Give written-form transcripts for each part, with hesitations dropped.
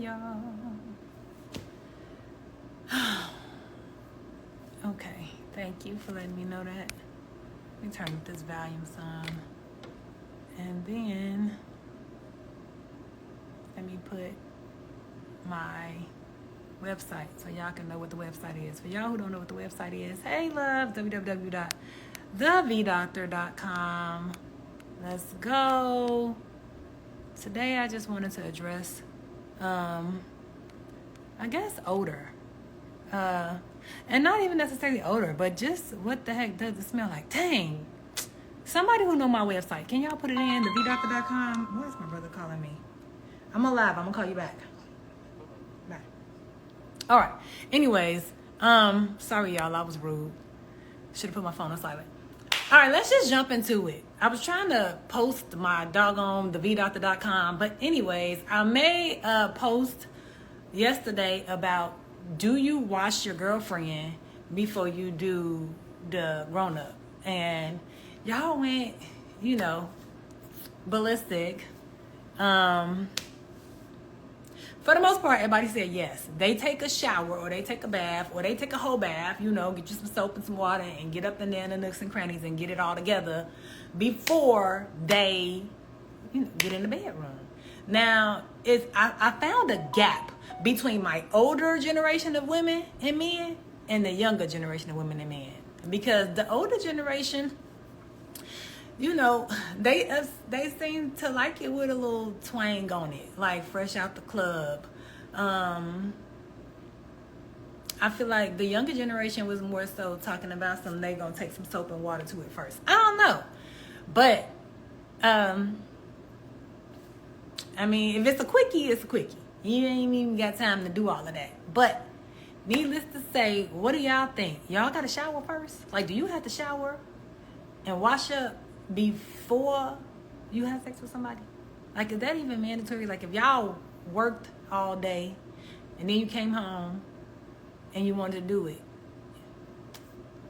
y'all. Okay, thank you for letting me know that. Let me turn up this volume some. And then let me put my website so y'all can know what the website is. For y'all who don't know what the website is, hey love, www.thevdoctor.com. Let's go. Today I just wanted to address, I guess, odor. And not even necessarily odor, but just what the heck does it smell like? Dang. Somebody who know my website, can y'all put it in, thevdoctor.com? Where's my brother calling me? I'm alive. I'm going to call you back. Bye. All right. Anyways, sorry, y'all. I was rude. Should have put my phone on silent. All right, let's just jump into it. I was trying to post my doggone thevdoctor.com, but anyways, I made a post yesterday about, do you wash your girlfriend before you do the grown-up? And y'all went, ballistic. For the most part, everybody said yes. They take a shower or they take a bath or they take a whole bath, get you some soap and some water and get up in there in the nooks and crannies and get it all together before they, get in the bedroom. Now, I found a gap between my older generation of women and men and the younger generation of women and men. Because the older generation, they seem to like it with a little twang on it, like fresh out the club. I feel like the younger generation was more so talking about they gonna take some soap and water to it first. I don't know, but if it's a quickie, it's a quickie. You ain't even got time to do all of that. But needless to say, what do y'all think? Y'all got to shower first? Like, do you have to shower and wash up before you have sex with somebody? Like, is that even mandatory? Like, if y'all worked all day and then you came home and you wanted to do it,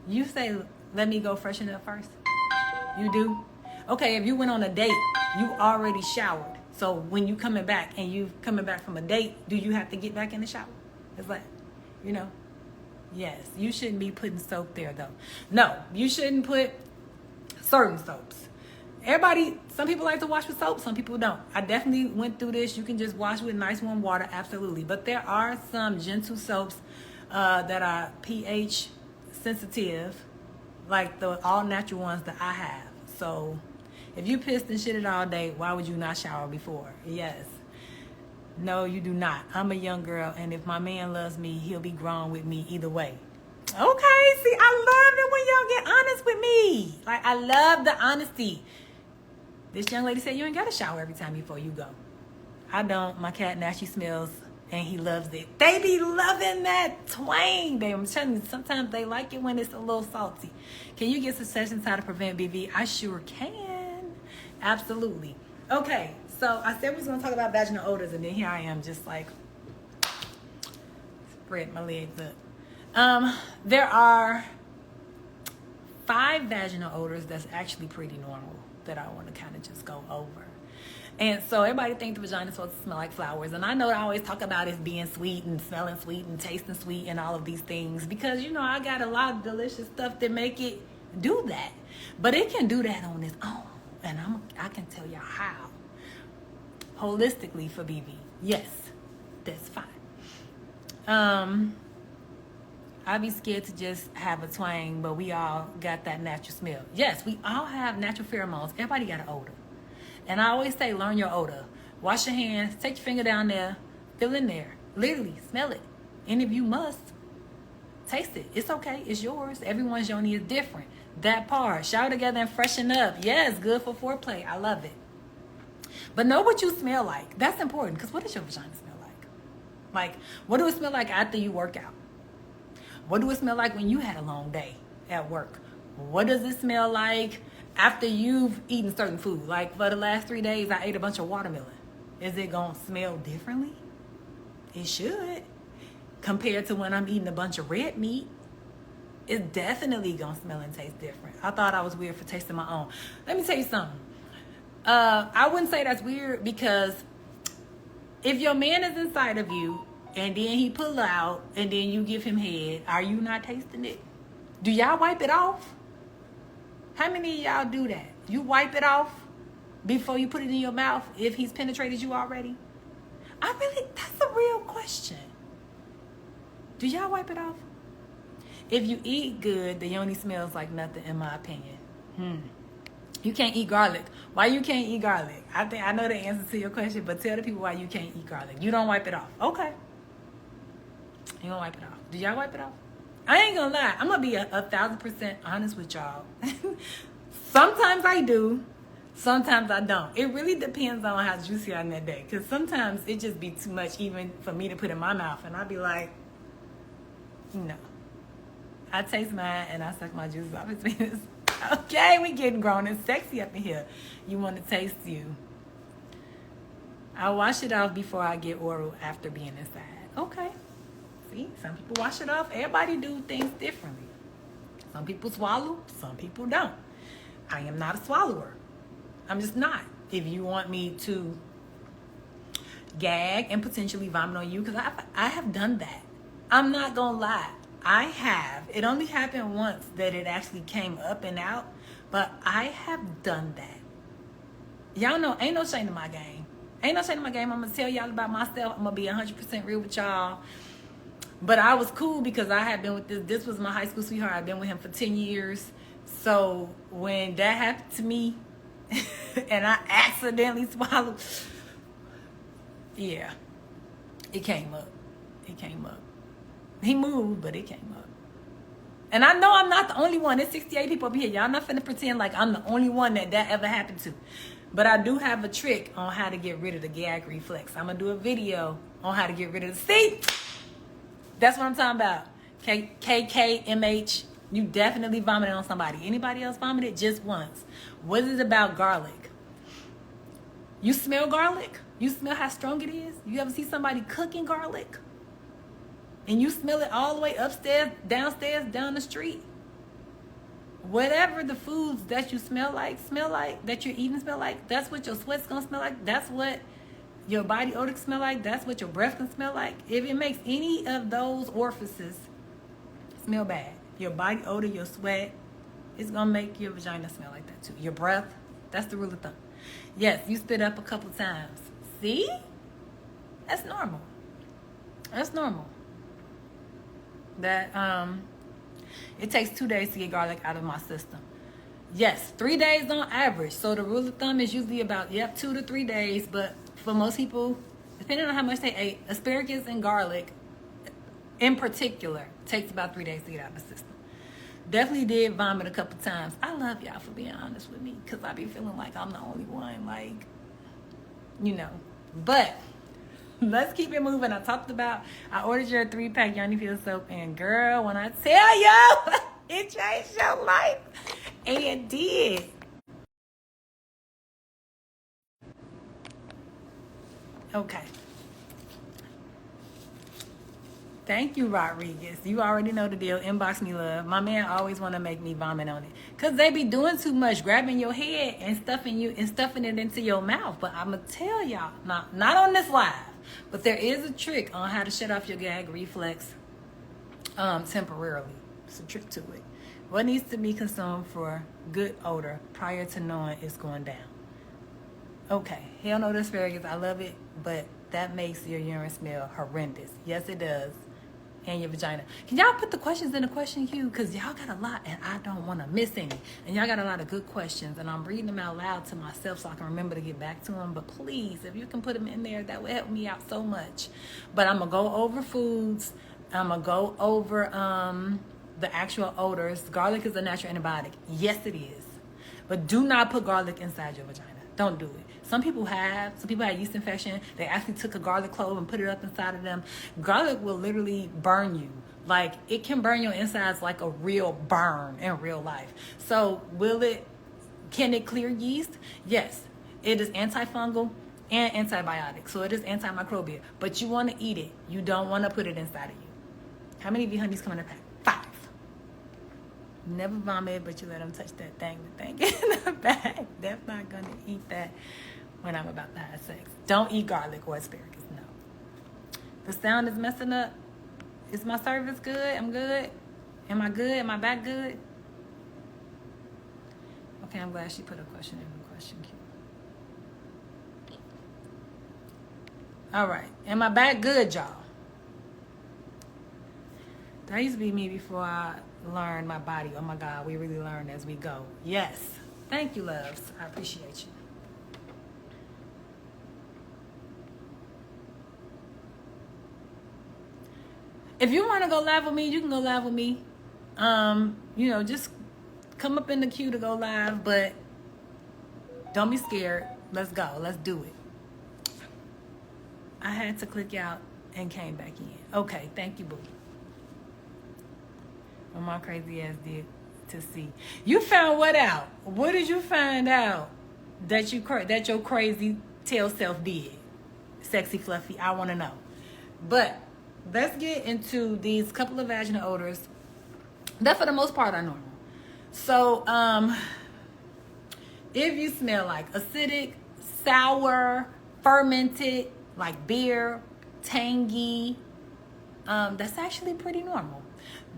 you say, let me go freshen up first? You do? Okay, if you went on a date, you already showered. So when you coming back and you coming back from a date, do you have to get back in the shower? It's like, yes, you shouldn't be putting soap there though. No, you shouldn't put certain soaps. Some people like to wash with soap, some people don't. I definitely went through this. You can just wash with nice warm water, absolutely. But there are some gentle soaps that are pH sensitive, like the all natural ones that I have. So if you pissed and shitted all day, why would you not shower before? Yes. No, you do not. I'm a young girl, and if my man loves me, he'll be grown with me either way. Okay, see, I love it when y'all get honest with me. Like, I love the honesty. This young lady said you ain't got to shower every time before you go. I don't. My cat naturally smells, and he loves it. They be loving that twang. I'm telling you, sometimes they like it when it's a little salty. Can you get suggestions how to prevent BV? I sure can. Absolutely. Okay, so I said we was going to talk about vaginal odors, and then here I am just like spread my legs up. There are 5 vaginal odors that's actually pretty normal that I want to kind of just go over. And so everybody thinks the vagina is supposed to smell like flowers. And I know I always talk about it being sweet and smelling sweet and tasting sweet and all of these things because, I got a lot of delicious stuff that make it do that. But it can do that on its own. And I can tell y'all how. Holistically for BV. Yes, that's fine. I'd be scared to just have a twang, but we all got that natural smell. Yes, we all have natural pheromones. Everybody got an odor. And I always say, learn your odor. Wash your hands, take your finger down there, feel in there. Literally, smell it. And if you must, taste it. It's okay, it's yours. Everyone's yoni is different. That part, shower together and freshen up. Yes, good for foreplay. I love it. But know what you smell like. That's important, because what does your vagina smell like? Like, what do it smell like after you work out? What do it smell like when you had a long day at work? What does it smell like after you've eaten certain food? Like for the last 3 days, I ate a bunch of watermelon. Is it going to smell differently? It should. Compared to when I'm eating a bunch of red meat, it's definitely going to smell and taste different. I thought I was weird for tasting my own. Let me tell you something. I wouldn't say that's weird because If your man is inside of you and then he pull out and then you give him head, are you not tasting it? Do y'all wipe it off? How many of y'all do that? You wipe it off before you put it in your mouth if he's penetrated you already? That's a real question. Do y'all wipe it off? If you eat good, the yoni smells like nothing, in my opinion. You can't eat garlic. Why you can't eat garlic? I know the answer to your question, but tell the people why you can't eat garlic. You don't wipe it off. Okay. You don't wipe it off. Do y'all wipe it off? I ain't gonna lie. I'm gonna be 1,000% honest with y'all. Sometimes I do. Sometimes I don't. It really depends on how juicy I'm that day. Because sometimes it just be too much even for me to put in my mouth. And I'll be like, no. I taste mine and I suck my juice off his penis. Okay, we getting grown and sexy up in here. You want to taste you. I wash it off before I get oral after being inside. Okay. See, some people wash it off. Everybody do things differently. Some people swallow, some people don't. I am not a swallower. I'm just not. If you want me to gag and potentially vomit on you, because I have done that. I'm not going to lie. I have. It only happened once that it actually came up and out, but I have done that. Y'all know, ain't no shame in my game. Ain't no shame in my game. I'm going to tell y'all about myself. I'm going to be 100% real with y'all. But I was cool because I had been with this was my high school sweetheart. I've been with him for 10 years. So when that happened to me and I accidentally swallowed, yeah, it came up. It came up. He moved, but it came up. And I know I'm not the only one. There's 68 people up here. Y'all not finna pretend like I'm the only one that ever happened to. But I do have a trick on how to get rid of the gag reflex. I'm going to do a video on how to get rid of the... See? That's what I'm talking about. KKMH. You definitely vomited on somebody. Anybody else vomited? Just once. What is it about garlic? You smell garlic? You smell how strong it is? You ever see somebody cooking garlic? And you smell it all the way upstairs, downstairs, down the street. Whatever the foods that you smell like, that you're eating smell like, that's what your sweat's gonna smell like. That's what your body odor smell like. That's what your breath can smell like. If it makes any of those orifices smell bad, your body odor, your sweat, it's gonna make your vagina smell like that too. Your breath, that's the rule of thumb. Yes, you spit up a couple times. See? That's normal. That's normal. That it takes 2 days to get garlic out of my system. Yes, 3 days on average. So the rule of thumb is usually about 2 to 3 days. But for most people, depending on how much they ate, asparagus and garlic in particular takes about 3 days to get out of the system. Definitely did vomit a couple times. I love y'all for being honest with me, because I be feeling like I'm the only one, like, you know. But let's keep it moving. I ordered your 3-pack Yoni Feel soap, and girl, when I tell you, it changed your life. And it did. Okay. Thank you, Rodriguez. You already know the deal. Inbox me, love. My man always want to make me vomit on it. Because they be doing too much, grabbing your head and stuffing it into your mouth. But I'm going to tell y'all, not on this live, but there is a trick on how to shut off your gag reflex temporarily. It's a trick to it. What needs to be consumed for good odor prior to knowing it's going down? Okay, hell no to asparagus. I love it, but that makes your urine smell horrendous. Yes, it does. And your vagina. Can y'all put the questions in the question queue? Because y'all got a lot and I don't want to miss any. And y'all got a lot of good questions. And I'm reading them out loud to myself so I can remember to get back to them. But please, if you can put them in there, that would help me out so much. But I'm going to go over foods. I'm going to go over the actual odors. Garlic is a natural antibiotic. Yes, it is. But do not put garlic inside your vagina. Don't do it. Some people had yeast infection. They actually took a garlic clove and put it up inside of them. Garlic will literally burn you. Like, it can burn your insides like a real burn in real life. So can it clear yeast? Yes. It is antifungal and antibiotic. So it is antimicrobial. But you want to eat it. You don't want to put it inside of you. How many of you honeys come in a pack? 5. Never vomit, but you let them touch that thing in the bag. They're not going to eat that when I'm about to have sex. Don't eat garlic or asparagus. No. The sound is messing up. Is my service good? I'm good. Am I good? Am I back good? Okay, I'm glad she put a question in the question queue. All right. Am I back good, y'all? That used to be me before I learned my body. Oh my God, we really learn as we go. Yes. Thank you, loves. I appreciate you. If you want to go live with me, you can go live with me. Just come up in the queue to go live, but don't be scared. Let's go. Let's do it. I had to click out and came back in. Okay, thank you, boo. What my crazy ass did to see. You found what out? What did you find out that your crazy tail self did? Sexy Fluffy, I want to know. But let's get into these couple of vaginal odors that for the most part are normal. So, if you smell like acidic, sour, fermented, like beer, tangy, that's actually pretty normal.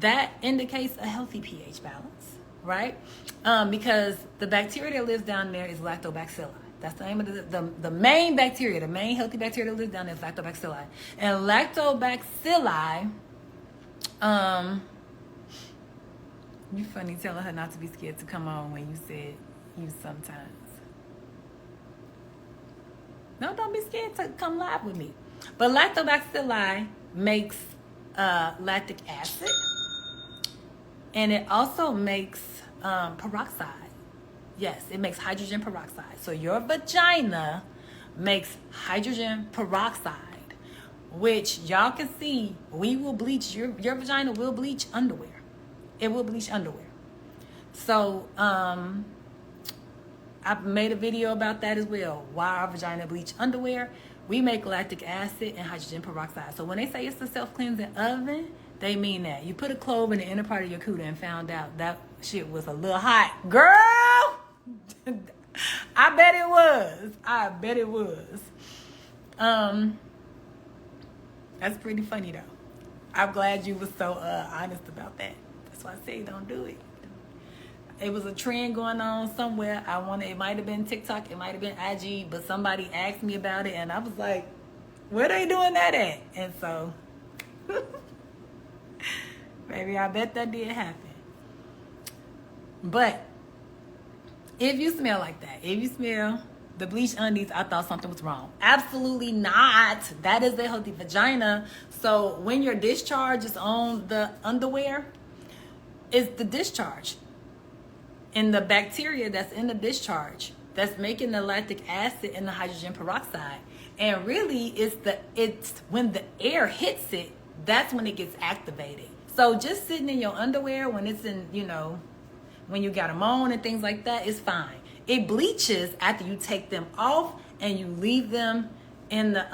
That indicates a healthy pH balance, right? Because the bacteria that lives down there is lactobacilli. That's the name of the main bacteria, the main healthy bacteria that lives down there is lactobacilli. And lactobacilli, you funny telling her not to be scared to come on when you said you sometimes. No, don't be scared to come live with me. But lactobacilli makes lactic acid, and it also makes peroxide. Yes, it makes hydrogen peroxide. So your vagina makes hydrogen peroxide, which y'all can see, we will bleach, your vagina will bleach underwear. It will bleach underwear. So I've made a video about that as well. Why our vagina bleach underwear. We make lactic acid and hydrogen peroxide. So when they say it's a self-cleansing oven, they mean that. You put a clove in the inner part of your cooter and found out that shit was a little hot. Girl! I bet it was. I bet it was. That's pretty funny though. I'm glad you was so honest about that. That's why I say don't do it. It was a trend going on somewhere. It might have been TikTok, it might have been IG, but somebody asked me about it and I was like, where they doing that at? And so, maybe I bet that did happen. But if you smell like that, if you smell the bleach undies, I thought something was wrong. Absolutely not. That is a healthy vagina. So when your discharge is on the underwear, it's the discharge. And the bacteria that's in the discharge that's making the lactic acid and the hydrogen peroxide. And really, it's when the air hits it, that's when it gets activated. So just sitting in your underwear when it's in, when you got them on and things like that, it's fine. It bleaches after you take them off and you leave them in the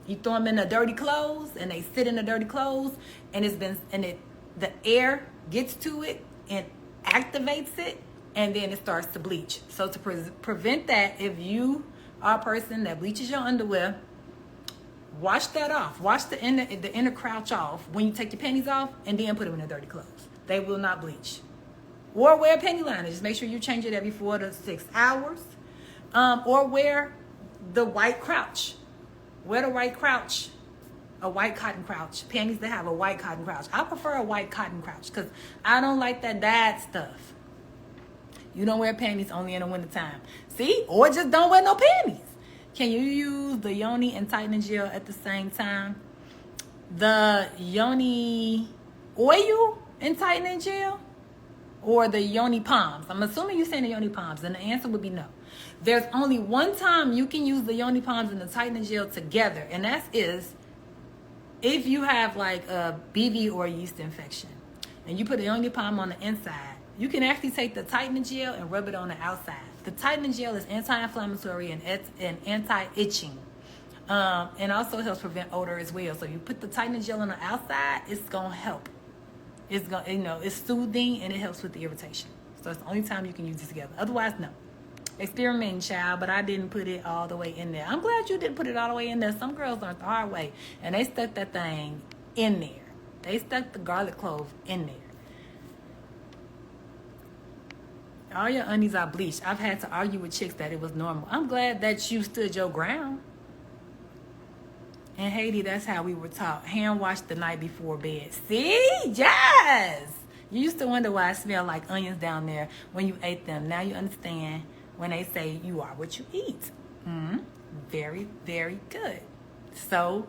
you throw them in the dirty clothes and they sit in the dirty clothes and the air gets to it and activates it and then it starts to bleach. So to prevent that, if you are a person that bleaches your underwear, wash that off. Wash the inner crouch off when you take your panties off and then put them in the dirty clothes. They will not bleach. Or wear a panty liner. Just make sure you change it every 4 to 6 hours. Or wear the white crouch. Wear the white crouch. A white cotton crouch. Panties that have a white cotton crouch. I prefer a white cotton crouch because I don't like that dad stuff. You don't wear panties only in the wintertime. See? Or just don't wear no panties. Can you use the yoni and tightening gel at the same time? The yoni oil and tightening gel? Or the yoni palms? I'm assuming you're saying the yoni palms, and the answer would be no. There's only one time you can use the yoni palms and the tightening gel together, and that is if you have like a BV or a yeast infection, and you put the yoni palm on the inside. You can actually take the tightening gel and rub it on the outside. The tightening gel is anti-inflammatory and anti-itching, and also helps prevent odor as well. So you put the tightening gel on the outside, it's gonna help. It's gonna, it's soothing and it helps with the irritation. So it's the only time you can use it together. Otherwise, no. experimenting, child, but I didn't put it all the way in there. I'm glad you didn't put it all the way in there. Some girls learned the hard way, and they stuck that thing in there. They stuck the garlic clove in there. All your onions are bleached. I've had to argue with chicks that it was normal. I'm glad that you stood your ground. In Haiti, that's how we were taught. Hand wash the night before bed. See? Yes! You used to wonder why it smelled like onions down there when you ate them. Now you understand when they say you are what you eat. Very, very good. So,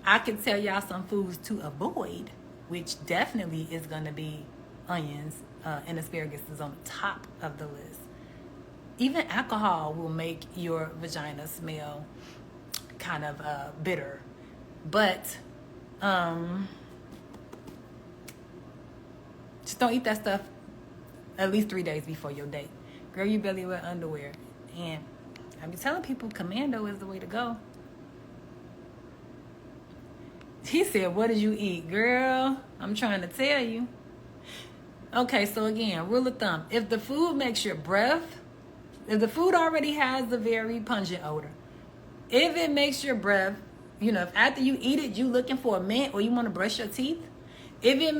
I can tell y'all some foods to avoid, which definitely is going to be onions and asparagus is on the top of the list. Even alcohol will make your vagina smell kind of bitter. But just don't eat that stuff at least 3 days before your date. Girl, you barely wear underwear. And I be telling people commando is the way to go. He said, what did you eat? Girl, I'm trying to tell you. Okay, so again, rule of thumb. If the food makes your breath, if the food already has a very pungent odor, if it makes your breath, you know, if after you eat it, you looking for a mint or you want to brush your teeth, if it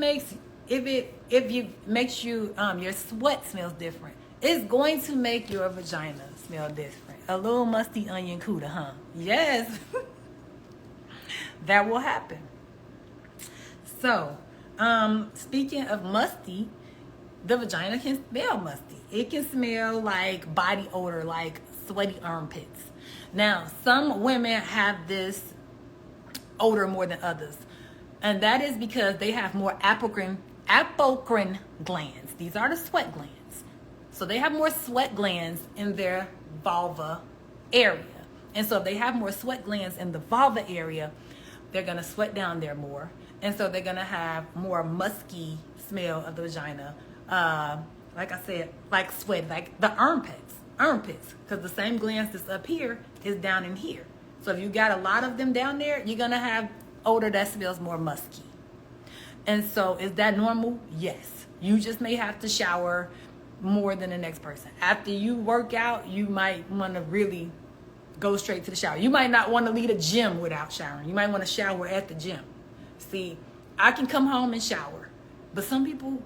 makes you your sweat smells different, it's going to make your vagina smell different. A little musty onion cooter, huh? Yes. That will happen. So, speaking of musty, the vagina can smell musty. It can smell like body odor, like sweaty armpits. Now, some women have this odor more than others, and that is because they have more apocrine glands. These are the sweat glands. So they have more sweat glands in their vulva area. And so if they have more sweat glands in the vulva area, they're going to sweat down there more. And so they're going to have more musky smell of the vagina. Like I said, like sweat, like the armpits, because the same glands that's up here is down in here. So if you got a lot of them down there, you're going to have odor that smells more musky. And so is that normal? Yes. You just may have to shower more than the next person. After you work out, you might want to really go straight to the shower. You might not want to leave the gym without showering. You might want to shower at the gym. See, I can come home and shower, but some people,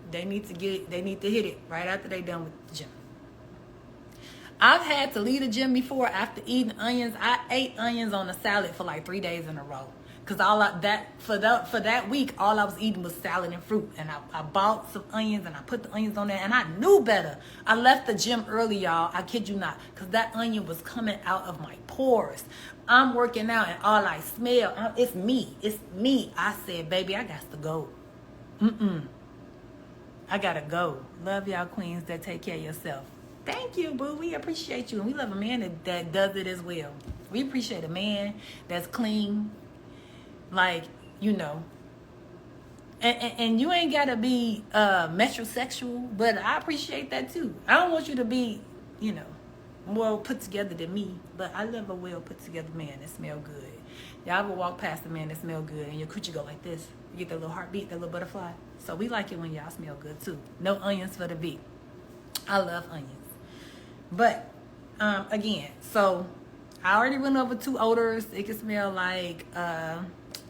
they need to hit it right after they're done with the gym. I've had to leave the gym before after eating onions. I ate onions on a salad for like 3 days in a row. Because for that week, all I was eating was salad and fruit. And I bought some onions and I put the onions on there. And I knew better. I left the gym early, y'all. I kid you not. Because that onion was coming out of my pores. I'm working out and all I smell, it's me. It's me. I said, baby, I got to go. I got to go. Love y'all queens that take care of yourself. Thank you, boo. We appreciate you. And we love a man that does it as well. We appreciate a man that's clean. Like, you know, and you ain't gotta be metrosexual, but I appreciate that too. I don't want you to be, you know, more put together than me, but I love a well put together man that smell good. Y'all ever walk past a man that smell good and your coochie go like this? You get that little heartbeat, that little butterfly. So we like it when y'all smell good too. No onions for the V. I love onions. But again, so I already went over 2 odors. It can smell like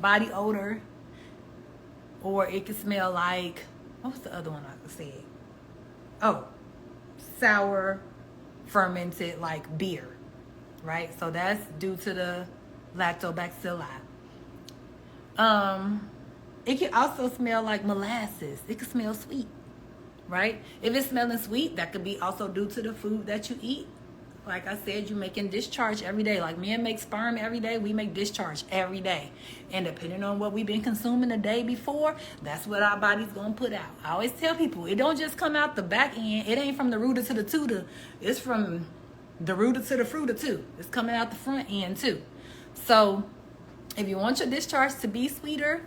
body odor, or it can smell like, what was the other one I said? Oh, sour, fermented, like beer, right? So that's due to the lactobacilli. It can also smell like molasses. It can smell sweet, right? If it's smelling sweet, that could be also due to the food that you eat. Like I said, you're making discharge every day. Like men make sperm every day, we make discharge every day. And depending on what we've been consuming the day before, that's what our body's going to put out. I always tell people, it don't just come out the back end. It ain't from the rooter to the tutor. It's from the rooter to the fruiter too. It's coming out the front end too. So if you want your discharge to be sweeter,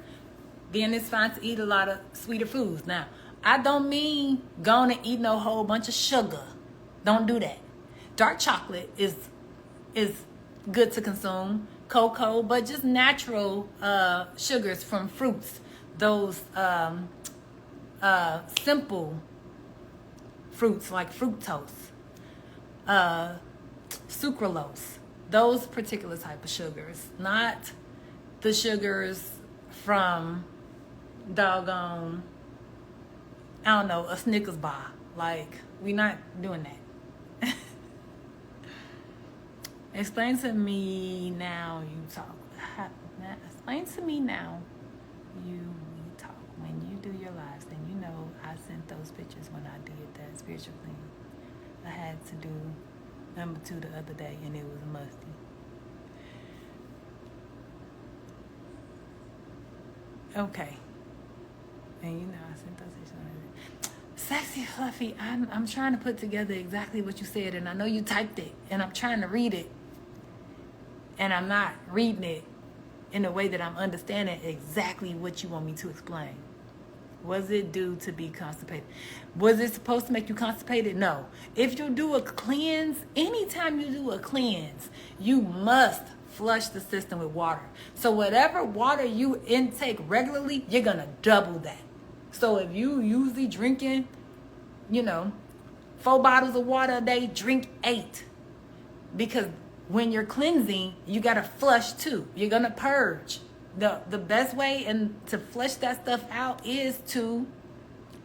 then it's fine to eat a lot of sweeter foods. Now, I don't mean going and eating a whole bunch of sugar. Don't do that. Dark chocolate is good to consume, cocoa, but just natural sugars from fruits, those simple fruits like fructose. uh, sucralose, those particular type of sugars, not the sugars from doggone, I don't know, a Snickers bar. Like, we're not doing that. Explain to me now you talk. Explain to me now we talk. When you do your lives, then you know I sent those pictures when I did that spiritual thing. I had to do number 2 the other day, and it was musty. Okay. And you know I sent those pictures. Sexy Fluffy, I'm trying to put together exactly what you said, and I know you typed it, and I'm trying to read it, and I'm not reading it in a way that I'm understanding exactly what you want me to explain. Was it due to be constipated? Was it supposed to make you constipated? No. If you do a cleanse, anytime you do a cleanse, you must flush the system with water. So whatever water you intake regularly, you're going to double that. So if you usually drinking, 4 bottles of water a day, drink 8. Because when you're cleansing, you got to flush too. You're going to purge. The best way to flush that stuff out is to,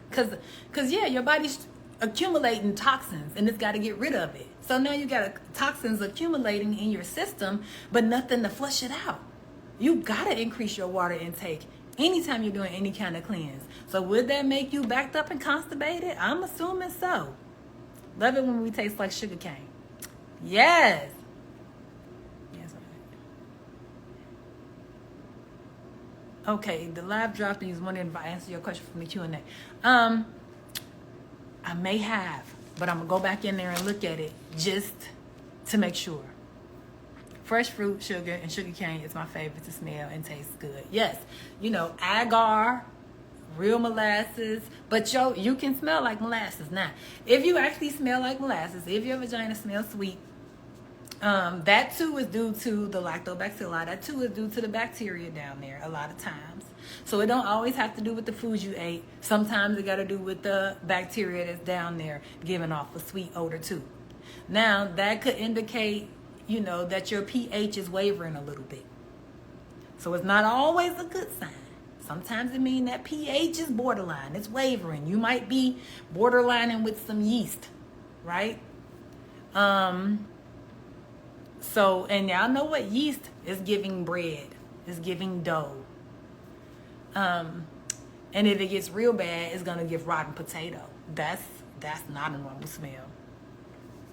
because your body's accumulating toxins and it's got to get rid of it. So now you got toxins accumulating in your system, but nothing to flush it out. You got to increase your water intake anytime you're doing any kind of cleanse. So would that make you backed up and constipated? I'm assuming so. Love it when we taste like sugar cane. Yes. Okay, the live dropped and you was wondering if I answered your question from the Q&A. I may have, but I'm going to go back in there and look at it just to make sure. Fresh fruit, sugar, and sugar cane is my favorite to smell and taste good. Yes, agar, real molasses, but you can smell like molasses. Now, if you actually smell like molasses, if your vagina smells sweet, that too is due to the lactobacilli. That too is due to the bacteria down there a lot of times. So it don't always have to do with the foods you ate. Sometimes it got to do with the bacteria that's down there giving off a sweet odor too. Now, that could indicate, that your pH is wavering a little bit. So it's not always a good sign. Sometimes it means that pH is borderline. It's wavering. You might be borderlining with some yeast, right? So, and y'all know what yeast is giving bread, is giving dough. And if it gets real bad, it's going to give rotten potato. That's not a normal smell.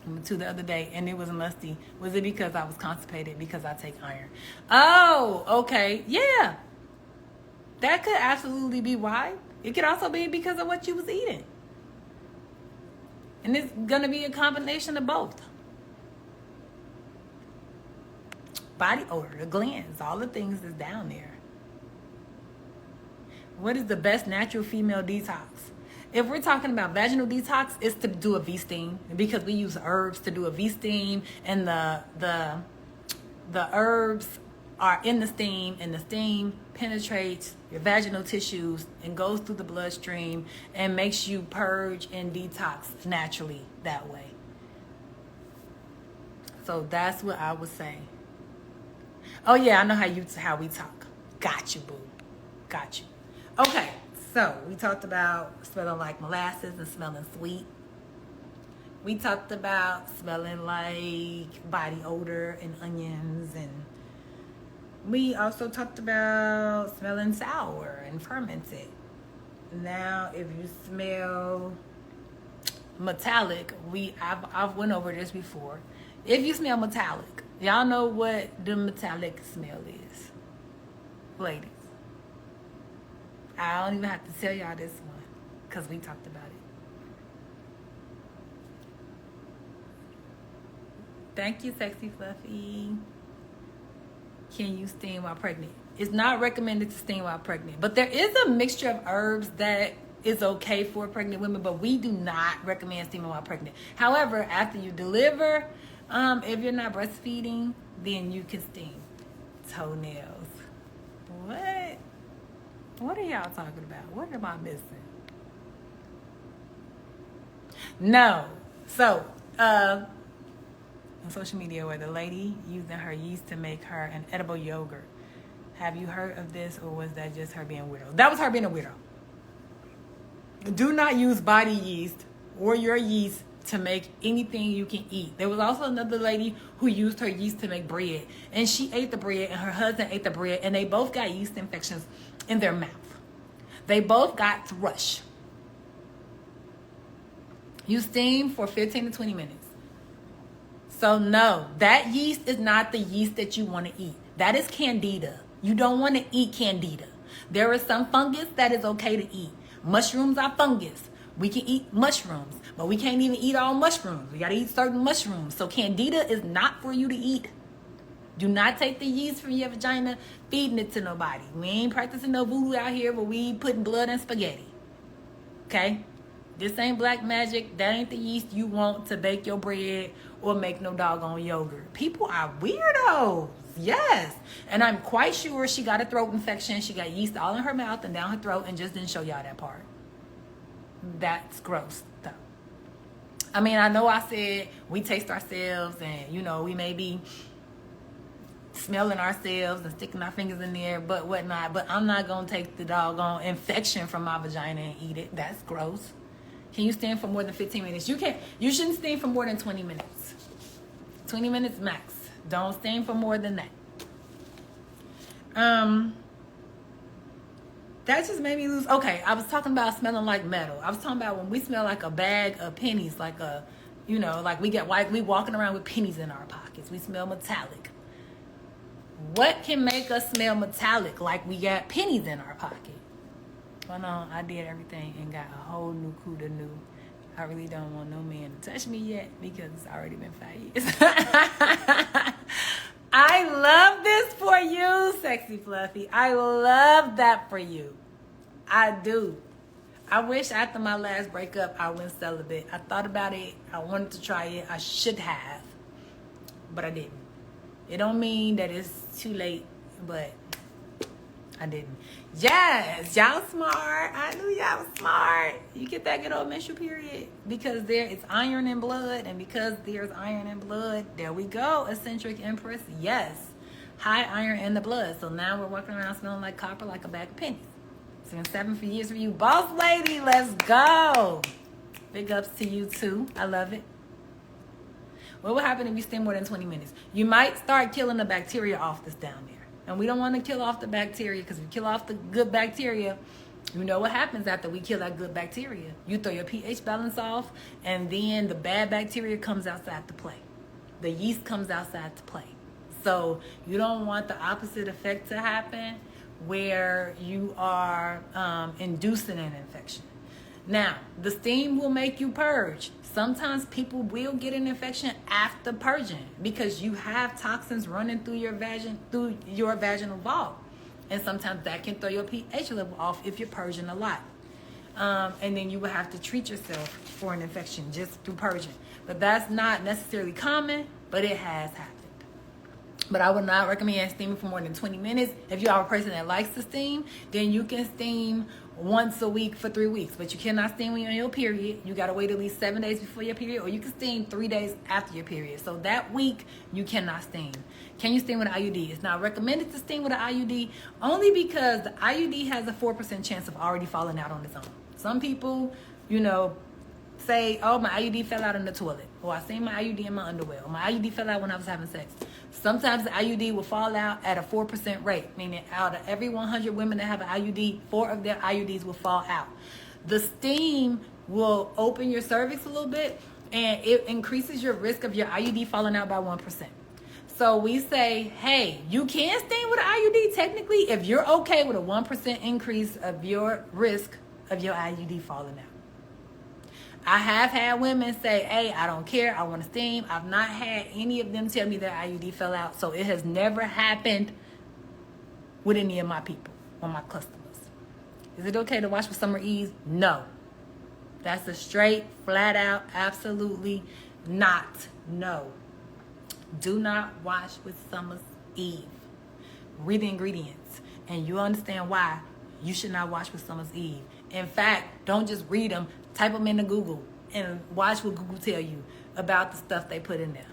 Number 2 the other day, and it was musty. Was it because I was constipated? Because I take iron. Oh, okay. Yeah. That could absolutely be why. It could also be because of what you was eating. And it's going to be a combination of both. Body odor, the glands, all the things that's down there. What is the best natural female detox? If we're talking about vaginal detox, it's to do a V-steam, because we use herbs to do a V-steam, and the herbs are in the steam, and the steam penetrates your vaginal tissues and goes through the bloodstream and makes you purge and detox naturally that way. So that's what I would say. Oh yeah, I know how we talk. Got you, boo. Got you. Okay, so we talked about smelling like molasses and smelling sweet. We talked about smelling like body odor and onions, and we also talked about smelling sour and fermented. Now, if you smell metallic, I've went over this before. If you smell metallic, y'all know what the metallic smell is, ladies. I don't even have to tell y'all this one, because we talked about it. Thank you, Sexy Fluffy. Can you steam while pregnant? It's not recommended to steam while pregnant, but there is a mixture of herbs that is okay for pregnant women, but we do not recommend steaming while pregnant. However, after you deliver, if you're not breastfeeding, then you can steam. Toenails. What? What are y'all talking about? What am I missing? No. So, on social media where the lady using her yeast to make her an edible yogurt. Have you heard of this, or was that just her being a weirdo? That was her being a weirdo. Do not use body yeast or your yeast to make anything you can eat. There was also another lady who used her yeast to make bread, and she ate the bread, and her husband ate the bread, and they both got yeast infections in their mouth. They both got thrush. You steam for 15 to 20 minutes. So no, that yeast is not the yeast that you want to eat. That is candida. You don't want to eat candida. There is some fungus that is okay to eat. Mushrooms are fungus. We can eat mushrooms, but we can't even eat all mushrooms. We got to eat certain mushrooms. So candida is not for you to eat. Do not take the yeast from your vagina, feeding it to nobody. We ain't practicing no voodoo out here where we putting blood in spaghetti. Okay? This ain't black magic. That ain't the yeast you want to bake your bread or make no doggone yogurt. People are weirdos. Yes. And I'm quite sure she got a throat infection. She got yeast all in her mouth and down her throat and just didn't show y'all that part. That's gross, though. I mean, I know I said we taste ourselves and, we may be smelling ourselves and sticking our fingers in there, but whatnot. But I'm not going to take the doggone infection from my vagina and eat it. That's gross. Can you steam for more than 15 minutes? You shouldn't steam for more than 20 minutes. 20 minutes max. Don't steam for more than that. That just made me lose. Okay, I was talking about smelling like metal. I was talking about when we smell like a bag of pennies, like like we walking around with pennies in our pockets. We smell metallic. What can make us smell metallic like we got pennies in our pocket? Well, no, I did everything and got a whole new cuda new. I really don't want no man to touch me yet because it's already been 5 years. I love this for you, sexy fluffy. I love that for you. I do. I wish after my last breakup I went celibate. I thought about it. I wanted to try it. I should have, but I didn't. It don't mean that it's too late, but I didn't. Yes, y'all smart. I knew y'all was smart. You get that good old menstrual period because there is iron in blood, and because there's iron in blood, there we go, eccentric empress. Yes, high iron in the blood. So now we're walking around smelling like copper, like a bag of pennies. It's been 7 years for you, boss lady. Let's go. Big ups to you too. I love it. What will happen if you steam more than 20 minutes? You might start killing the bacteria off that's down there. And we don't want to kill off the bacteria because if we kill off the good bacteria, you know what happens after we kill that good bacteria. You throw your pH balance off, and then the bad bacteria comes outside to play. The yeast comes outside to play. So you don't want the opposite effect to happen where you are inducing an infection. Now, the steam will make you purge. Sometimes people will get an infection after purging because you have toxins running through your vaginal vault. And sometimes that can throw your pH level off if you're purging a lot. And then you will have to treat yourself for an infection just through purging. But that's not necessarily common, but it has happened. But I would not recommend steaming for more than 20 minutes. If you are a person that likes to steam, then you can steam once a week for 3 weeks. But you cannot steam when you're on your period. You got to wait at least 7 days before your period, or you can steam 3 days after your period. So that week, you cannot steam. Can you steam with an IUD? It's not recommended to steam with an IUD only because the IUD has a 4% chance of already falling out on its own. Some people, say, oh, my IUD fell out in the toilet, or I seen my IUD in my underwear, or my IUD fell out when I was having sex. Sometimes the IUD will fall out at a 4% rate, meaning out of every 100 women that have an IUD, 4 of their IUDs will fall out. The steam will open your cervix a little bit, and it increases your risk of your IUD falling out by 1%. So we say, hey, you can steam with an IUD technically if you're okay with a 1% increase of your risk of your IUD falling out. I have had women say, hey, I don't care, I want to steam. I've not had any of them tell me their IUD fell out. So it has never happened with any of my people or my customers. Is it okay to wash with Summer Ease? No. That's a straight, flat out, absolutely not. No. Do not wash with Summer's Eve. Read the ingredients, and you understand why you should not wash with Summer's Eve. In fact, don't just read them. Type them into Google and watch what Google tell you about the stuff they put in there.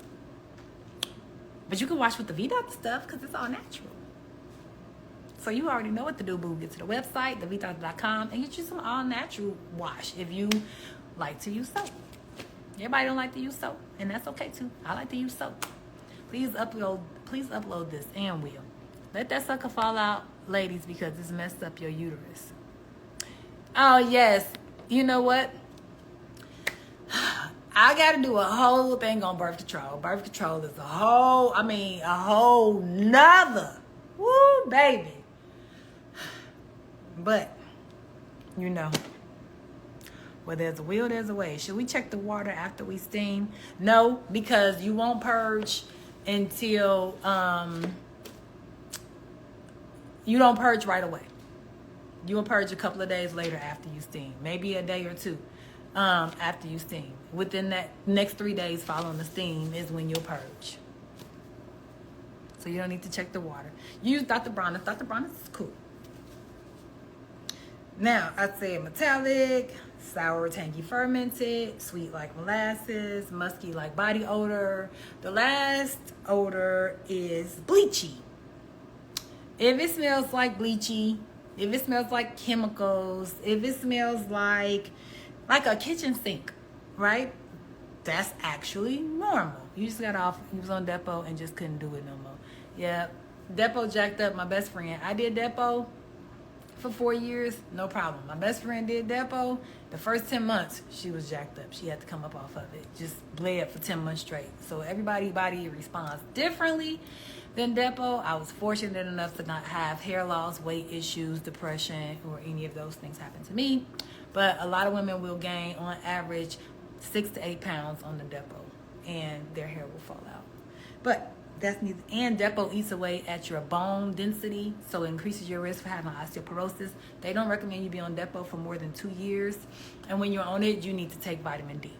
But you can wash with the V-Doctor stuff because it's all natural. So you already know what to do, boo. Get to the website, thevdoctor.com, and get you some all-natural wash if you like to use soap. Everybody don't like to use soap, and that's okay too. I like to use soap. Please upload this and will. Let that sucker fall out, ladies, because it's messed up your uterus. Oh, yes. You know what? I got to do a whole thing on birth control. Birth control is a whole nother. Woo, baby. But, you know, where there's a will, there's a way. Should we check the water after we steam? No, because you won't purge until, you don't purge right away. You will purge a couple of days later after you steam. Maybe a day or two after you steam. Within that next 3 days following the steam is when you'll purge. So you don't need to check the water. Use Dr. Bronner's. Dr. Bronner's is cool. Now, I said metallic, sour, tangy, fermented, sweet like molasses, musky like body odor. The last odor is bleachy. If it smells like bleachy, if it smells like chemicals, if it smells like a kitchen sink, right? That's actually normal. You just got off, you was on Depo and just couldn't do it no more. Yeah, Depo jacked up my best friend. I did Depo for 4 years, no problem. My best friend did Depo. The first 10 months, she was jacked up. She had to come up off of it. Just bled for 10 months straight. So everybody's body responds differently than Depo. I was fortunate enough to not have hair loss, weight issues, depression, or any of those things happen to me. But a lot of women will gain, on average, 6 to 8 pounds on the Depo, and their hair will fall out. But that's neither. And Depo eats away at your bone density, so it increases your risk for having osteoporosis. They don't recommend you be on Depo for more than 2 years, and when you're on it, you need to take vitamin D.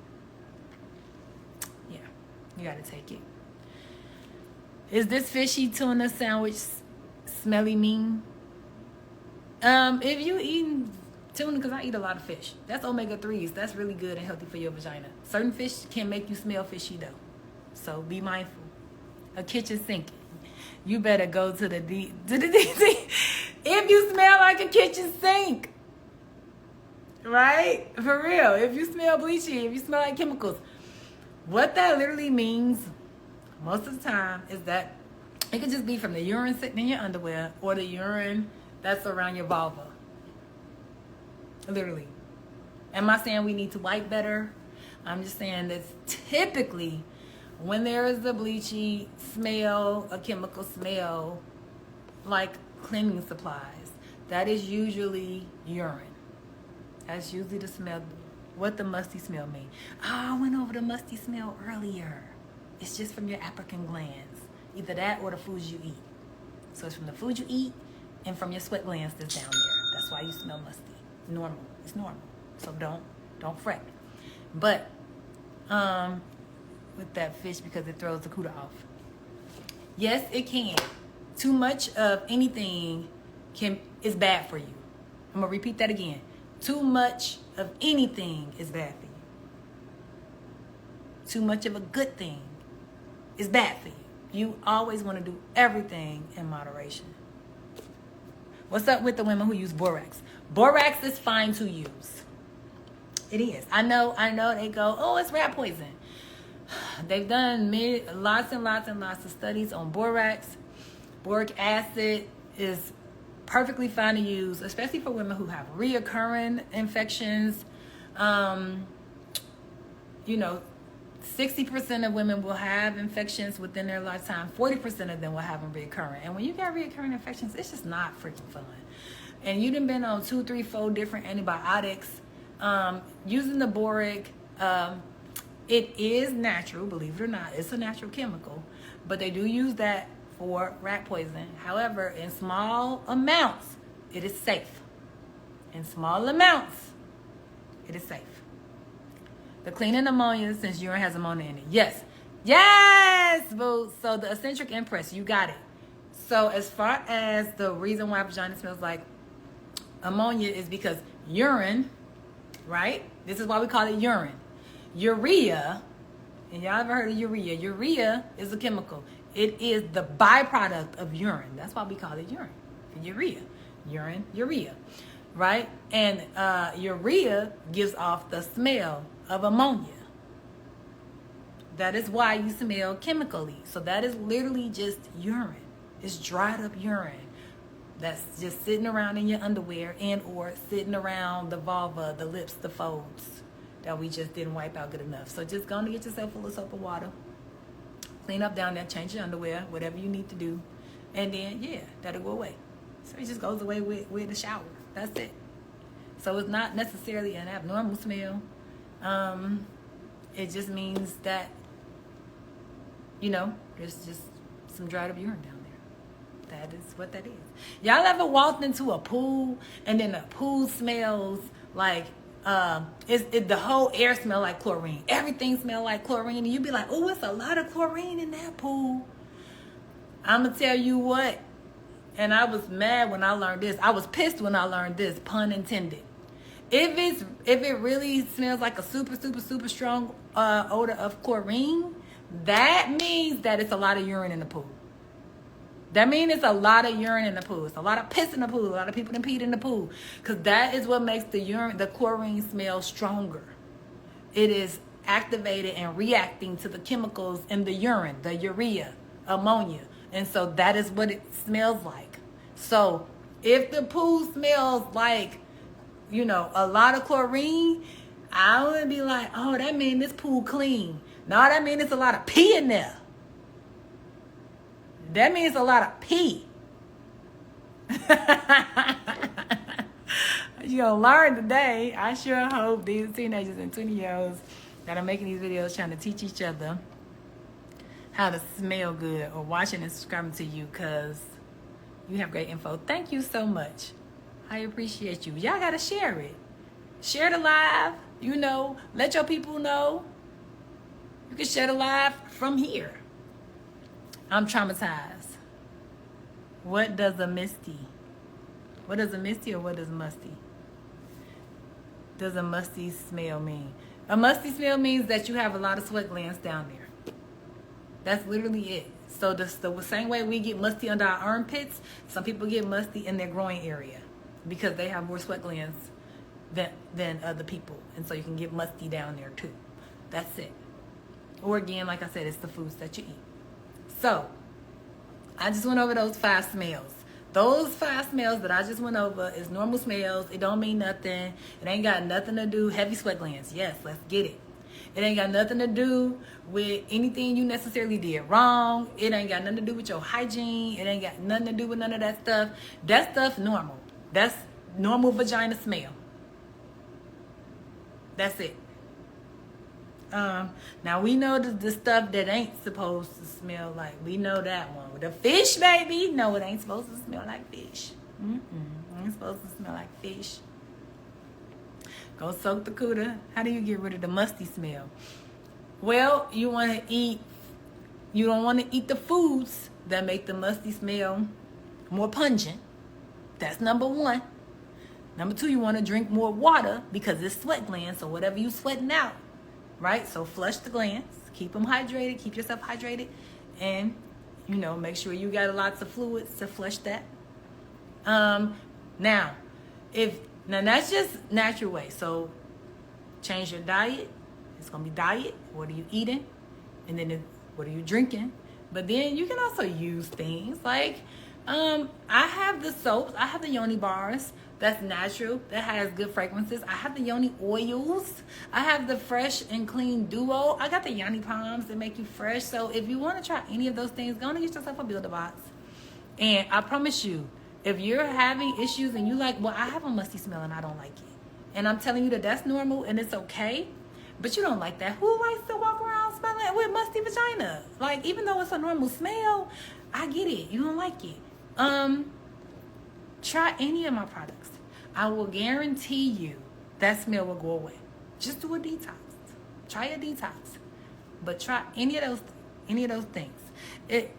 Yeah, you got to take it. Is this fishy tuna sandwich smelly mean? If you eating tuna, because I eat a lot of fish, that's omega-3s. That's really good and healthy for your vagina. Certain fish can make you smell fishy though, so be mindful. A kitchen sink, you better go to the DC if you smell like a kitchen sink, right? For real. If you smell bleachy, if you smell like chemicals, what that literally means most of the time is that it could just be from the urine sitting in your underwear or the urine that's around your vulva. Literally. Am I saying we need to wipe better? I'm just saying that typically when there is a bleachy smell, a chemical smell, like cleaning supplies, that is usually urine. That's usually the smell. What the musty smell mean? Oh, I went over the musty smell earlier. It's just from your African glands. Either that or the foods you eat. So it's from the food you eat and from your sweat glands that's down there. That's why you smell musty. Normal. It's normal. So don't fret. But with that fish, because it throws the cuda off. Yes, it can. Too much of anything is bad for you. I'm gonna repeat that again. Too much of anything is bad for you. Too much of a good thing is bad for you. You always want to do everything in moderation. What's up with the women who use borax? Borax is fine to use. It is. I know they go, oh, it's rat poison. They've done lots and lots of studies on borax. Boric acid is perfectly fine to use, especially for women who have reoccurring infections. 60% of women will have infections within their lifetime. 40% of them will have them reoccurring. And when you got reoccurring infections, it's just not freaking fun. And you done been on 2, 3, 4 different antibiotics. Using the boric, it is natural, believe it or not. It's a natural chemical. But they do use that for rat poison. However, in small amounts, it is safe. In small amounts, it is safe. The cleaning ammonia, since urine has ammonia in it. Yes, boo. So the eccentric impress, you got it. So as far as the reason why vagina smells like ammonia is because urine, right? This is why we call it urine. Urea, and y'all ever heard of urea? Urea is a chemical. It is the byproduct of urine. That's why we call it urine. Urea. Urine, urea. Right? And urea gives off the smell of ammonia. That is why you smell chemically. So that is literally just urine. It's dried up urine that's just sitting around in your underwear and or sitting around the vulva, the lips, the folds that we just didn't wipe out good enough. So just go and get yourself full of soap and water. Clean up down there, change your underwear, whatever you need to do. And then, yeah, that'll go away. So it just goes away with the shower. That's it. So it's not necessarily an abnormal smell. It just means that, there's just some dried up urine down there. That is what that is. Y'all ever walked into a pool and then the pool smells like, the whole air smell like chlorine. Everything smell like chlorine. And you be like, oh, it's a lot of chlorine in that pool. I'm going to tell you what. And I was mad when I learned this. I was pissed when I learned this, pun intended. If it really smells like a super, super, super strong odor of chlorine, that means that it's a lot of urine in the pool. That means it's a lot of urine in the pool. It's a lot of piss in the pool. A lot of people done peed in the pool. Because that is what makes the chlorine smell stronger. It is activated and reacting to the chemicals in the urine, the urea, ammonia. And so that is what it smells like. So if the pool smells like, a lot of chlorine, I would be like, oh, that means this pool clean. No, that means it's a lot of pee in there. That means a lot of pee. You're going to learn today. I sure hope these teenagers and 20-year-olds that are making these videos trying to teach each other how to smell good or watching and subscribing to you, because you have great info. Thank you so much. I appreciate you. Y'all got to share it. Share the live. Let your people know. You can share the live from here. I'm traumatized. What does a misty or what does musty? Does a musty smell mean? A musty smell means that you have a lot of sweat glands down there. That's literally it. So the same way we get musty under our armpits, some people get musty in their groin area because they have more sweat glands than other people. And so you can get musty down there too. That's it. Or again, like I said, it's the foods that you eat. So, I just went over those 5 smells. Those 5 smells that I just went over is normal smells. It don't mean nothing. It ain't got nothing to do. Heavy sweat glands. Yes, let's get it. It ain't got nothing to do with anything you necessarily did wrong. It ain't got nothing to do with your hygiene. It ain't got nothing to do with none of that stuff. That stuff normal. That's normal vagina smell. That's it. Now we know the stuff that ain't supposed to smell like. We know that one. The fish, baby. No, it ain't supposed to smell like fish. It ain't supposed to smell like fish. Go soak the cooter. How do you get rid of the musty smell? Well, you don't want to eat the foods that make the musty smell more pungent. That's number 1. Number 2, you want to drink more water because it's sweat glands. So whatever you sweating out, right? So flush the glands, keep them hydrated, keep yourself hydrated, and, make sure you got lots of fluids to flush that. Now that's just natural way. So change your diet. It's going to be diet. What are you eating? And then what are you drinking? But then you can also use things like, I have the soaps. I have the Yoni bars. That's natural. That has good fragrances. I have the Yoni oils. I have the Fresh and Clean Duo. I got the Yoni Palms that make you fresh. So if you want to try any of those things, go and get yourself a builder box. And I promise you, if you're having issues and you like, well, I have a musty smell and I don't like it. And I'm telling you that that's normal and it's okay. But you don't like that. Who likes to walk around smelling with musty vagina? Like, even though it's a normal smell, I get it. You don't like it. Try any of my products. I will guarantee you that smell will go away. Just do a detox. Try a detox. But try any of those things. It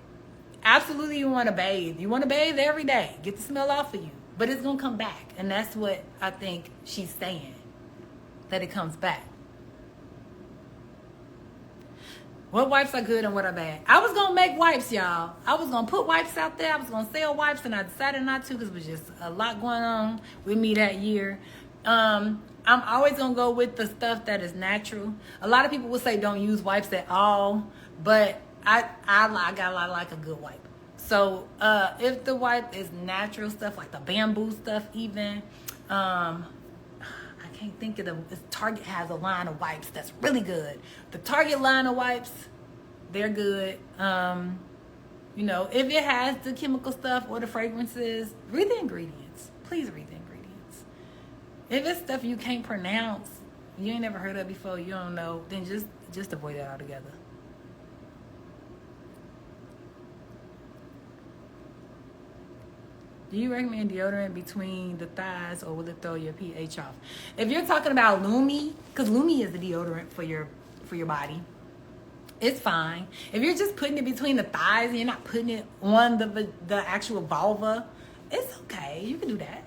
absolutely, you want to bathe. You want to bathe every day. Get the smell off of you. But it's going to come back. And that's what I think she's saying. That it comes back. What wipes are good and what are bad? I was gonna make wipes, y'all. I was gonna put wipes out there. I was gonna sell wipes, and I decided not to because it was just a lot going on with me that year. I'm always gonna go with the stuff that is natural. A lot of people will say don't use wipes at all, but I like a good wipe. So if the wipe is natural stuff like the bamboo stuff, even I can't think of them. Target has a line of wipes that's really good. The Target line of wipes, they're good. You know, if it has the chemical stuff or the fragrances, read the ingredients. Please read the ingredients. If it's stuff you can't pronounce, you ain't never heard of before, you don't know, then just avoid that altogether. Do you recommend deodorant between the thighs or will it throw your pH off? If you're talking about Lumi, because Lumi is the deodorant for your body, it's fine. If you're just putting it between the thighs and you're not putting it on the actual vulva, it's okay. You can do that.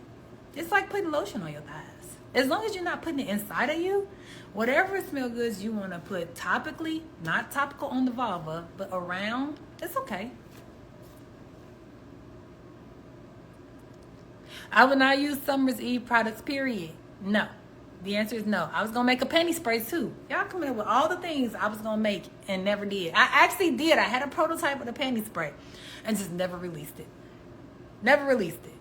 It's like putting lotion on your thighs. As long as you're not putting it inside of you, whatever smell goods you want to put topically, not topical on the vulva, but around, it's okay. I would not use Summer's Eve products, period. No. The answer is no. I was going to make a penny spray too. Y'all coming up with all the things I was going to make and never did. I actually did. I had a prototype of the penny spray and just never released it. Never released it.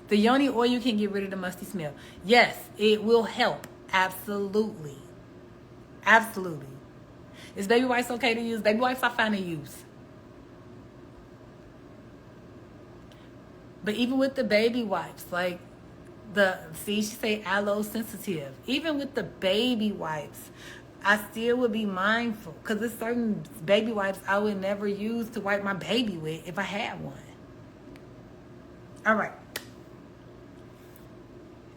The yoni oil can get rid of the musty smell. Yes, it will help. Absolutely. Absolutely. Is baby wipes okay to use? Baby wipes are fine to use. But even with the baby wipes, like she say aloe sensitive. Even with the baby wipes, I still would be mindful because there's certain baby wipes I would never use to wipe my baby with if I had one. All right.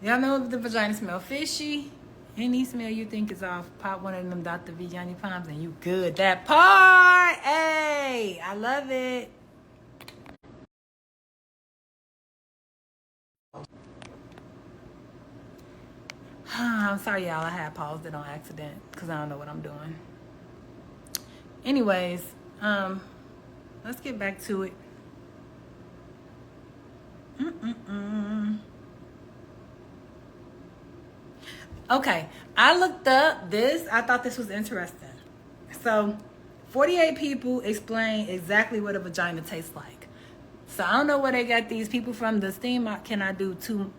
Y'all know if the vagina smell fishy, any smell you think is off, pop one of them Dr. V Yanni Palms and you good. That part, hey, I love it. I'm sorry, y'all. I had paused it on accident because I don't know what I'm doing. Anyways, let's get back to it. Okay, I looked up this. I thought this was interesting. So, 48 people explain exactly what a vagina tastes like. So, I don't know where they got these people from. The steam, can I do 2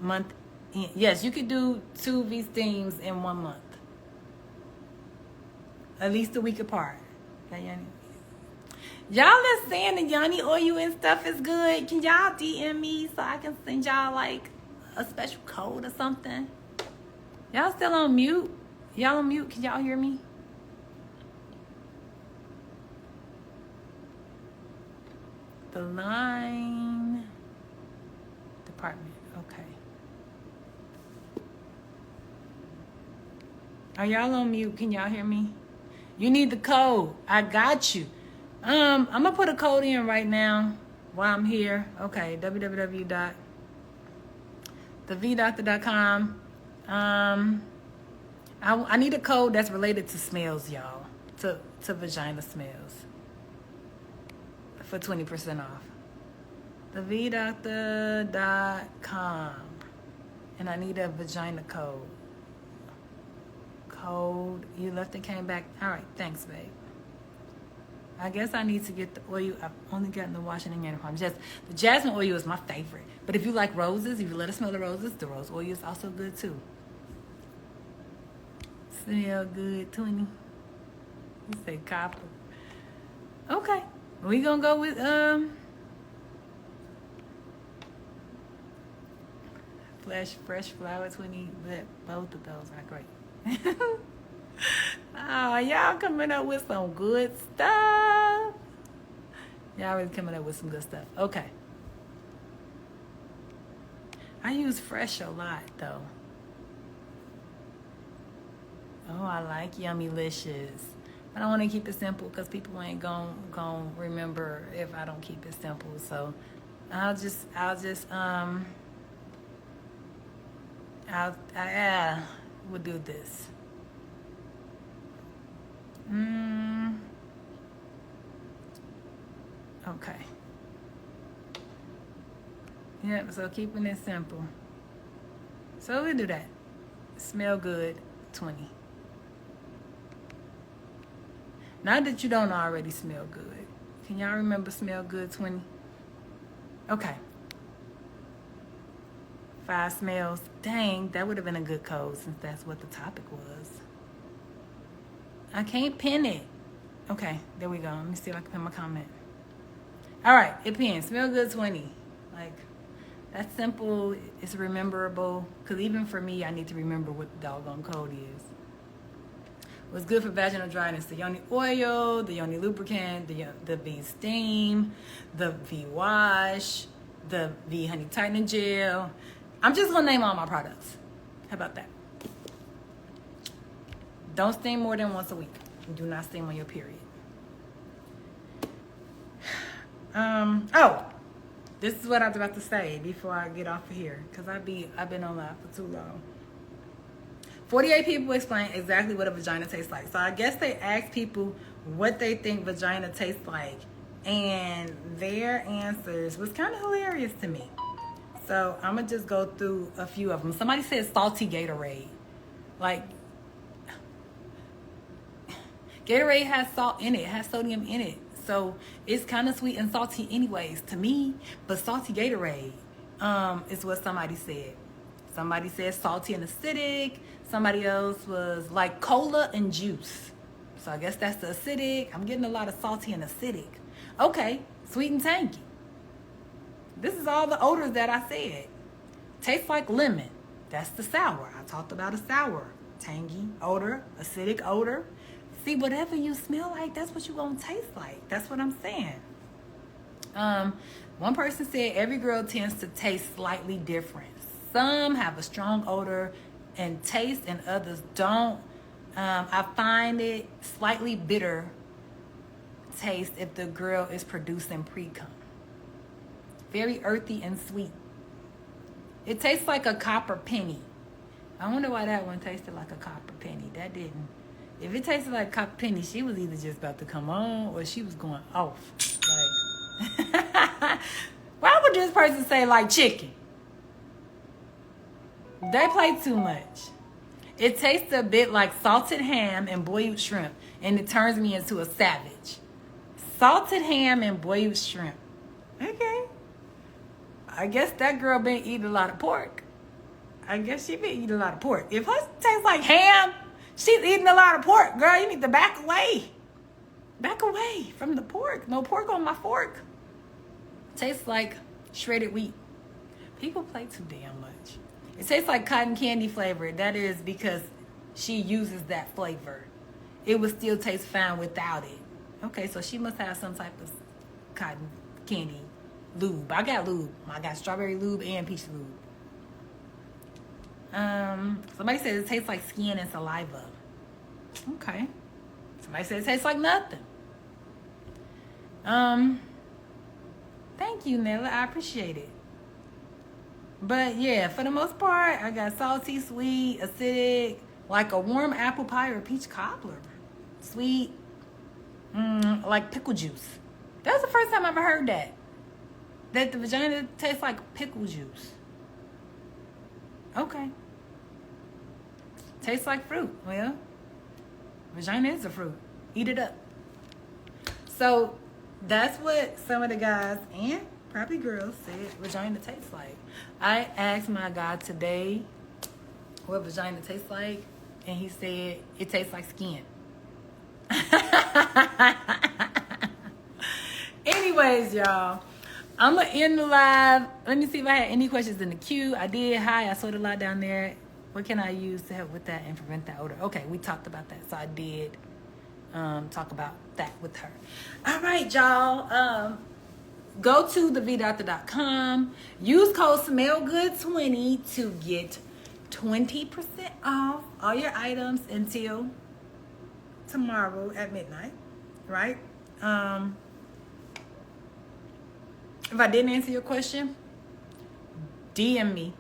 month? Yes, you could do 2 V steams in 1 month. At least a week apart. Okay, Yanni? Y'all that's saying the Yanni oil and stuff is good. Can y'all DM me so I can send y'all like a special code or something? Y'all still on mute? Y'all on mute? Can y'all hear me? The line department. Okay. Are y'all on mute? Can y'all hear me? You need the code. I got you. I'm gonna put a code in right now while I'm here. Okay, www.thevdoctor.com. I need a code that's related to smells, y'all. To vagina smells. For 20% off. Thevdoctor.com. And I need a vagina code. Code. You left and came back. All right, thanks, babe. I guess I need to get the oil. I've only gotten the Washington Uniform. Just the jasmine oil is my favorite. But if you like roses, if you let us smell the roses, the rose oil is also good too. Smell good, 20. You say copper. Okay. We gonna go with fresh flower 20, but both of those are great. Oh, y'all coming up with some good stuff. Y'all really coming up with some good stuff. Okay. I use fresh a lot though. Oh, I like Yummylicious. I don't want to keep it simple because people ain't gon' remember if I don't keep it simple. So I'll we'll do this. Okay. Yep, so keeping it simple. So we do that. Smell good, 20. Not that you don't already smell good. Can y'all remember smell good, 20? Okay. 5 smells. Dang, that would have been a good code since that's what the topic was. I can't pin it. Okay, there we go. Let me see if I can pin my comment. All right, it pins. Smell good, 20. Like, that's simple. It's rememberable. Because even for me, I need to remember what the doggone code is. What's good for vaginal dryness? The yoni oil, the yoni lubricant, the V steam, the V wash, the V honey tightening gel. I'm just going to name all my products. How about that? Don't steam more than once a week. Do not steam on your period. Oh, this is what I was about to say before I get off of here, because I've been on live for too long. 48 people explain exactly what a vagina tastes like. So I guess they asked people what they think vagina tastes like, and their answers was kind of hilarious to me. So I'm gonna just go through a few of them. Somebody said salty Gatorade. Like, Gatorade has salt in it, has sodium in it. So it's kind of sweet and salty anyways to me, but salty Gatorade is what somebody said. Somebody said salty and acidic. Somebody else was like cola and juice. So I guess that's the acidic. I'm getting a lot of salty and acidic. Okay, sweet and tangy. This is all the odors that I said. Tastes like lemon. That's the sour. I talked about a sour. Tangy odor, acidic odor. See, whatever you smell like, that's what you're going to taste like. That's what I'm saying. One person said every girl tends to taste slightly different. Some have a strong odor and taste and others don't. I find it slightly bitter taste if the girl is producing pre-cum. Very earthy and sweet. It tastes like a copper penny. I wonder why that one tasted like a copper penny. That didn't. If it tasted like copper penny, she was either just about to come on or she was going off. Like, why would this person say like chicken? They play too much. It tastes a bit like salted ham and boiled shrimp, and it turns me into a savage. Salted ham and boiled shrimp. Okay. I guess that girl been eating a lot of pork. I guess she been eating a lot of pork. If hers tastes like ham, she's eating a lot of pork. Girl, you need to back away. Back away from the pork. No pork on my fork. Tastes like shredded wheat. People play too damn much. It tastes like cotton candy flavor. That is because she uses that flavor. It would still taste fine without it. Okay, so she must have some type of cotton candy lube. I got lube. I got strawberry lube and peach lube. Somebody said it tastes like skin and saliva. Okay. Somebody said it tastes like nothing. Thank you, Nella. I appreciate it. But yeah, for the most part, I got salty, sweet, acidic, like a warm apple pie or peach cobbler. Sweet, like pickle juice. That was the first time I ever heard that. That the vagina tastes like pickle juice. Okay. Tastes like fruit. Well, vagina is a fruit. Eat it up. So that's what some of the guys and probably girls said vagina tastes like. I asked my guy today what vagina tastes like, and he said it tastes like skin. Anyways, y'all, I'm going to end the live. Let me see if I had any questions in the queue. I did. Hi, I saw a lot down there. What can I use to help with that and prevent that odor? Okay, we talked about that. So I did talk about that with her. All right, y'all. Go to thevdoctor.com. Use code SmellGood20 to get 20% off all your items until tomorrow at midnight, right? If I didn't answer your question, DM me.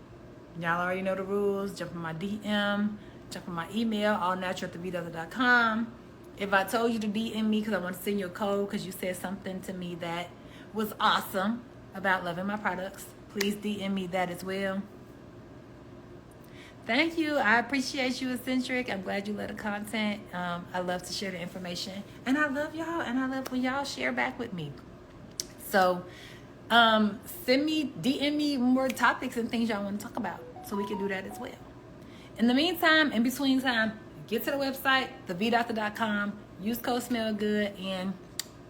Y'all already know the rules. Jump in my DM, jump in my email, allnatural@thevdoctor.com. If I told you to DM me because I want to send you a code because you said something to me that was awesome about loving my products, please DM me that as well. Thank you. I appreciate you, Eccentric. I'm glad you love the content. I love to share the information. And I love y'all. And I love when y'all share back with me. So send me, DM me more topics and things y'all want to talk about so we can do that as well. In the meantime, in between time, get to the website, thevdoctor.com, use code SMELLGOOD, and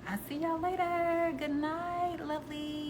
I'll see y'all later. Good night, lovely.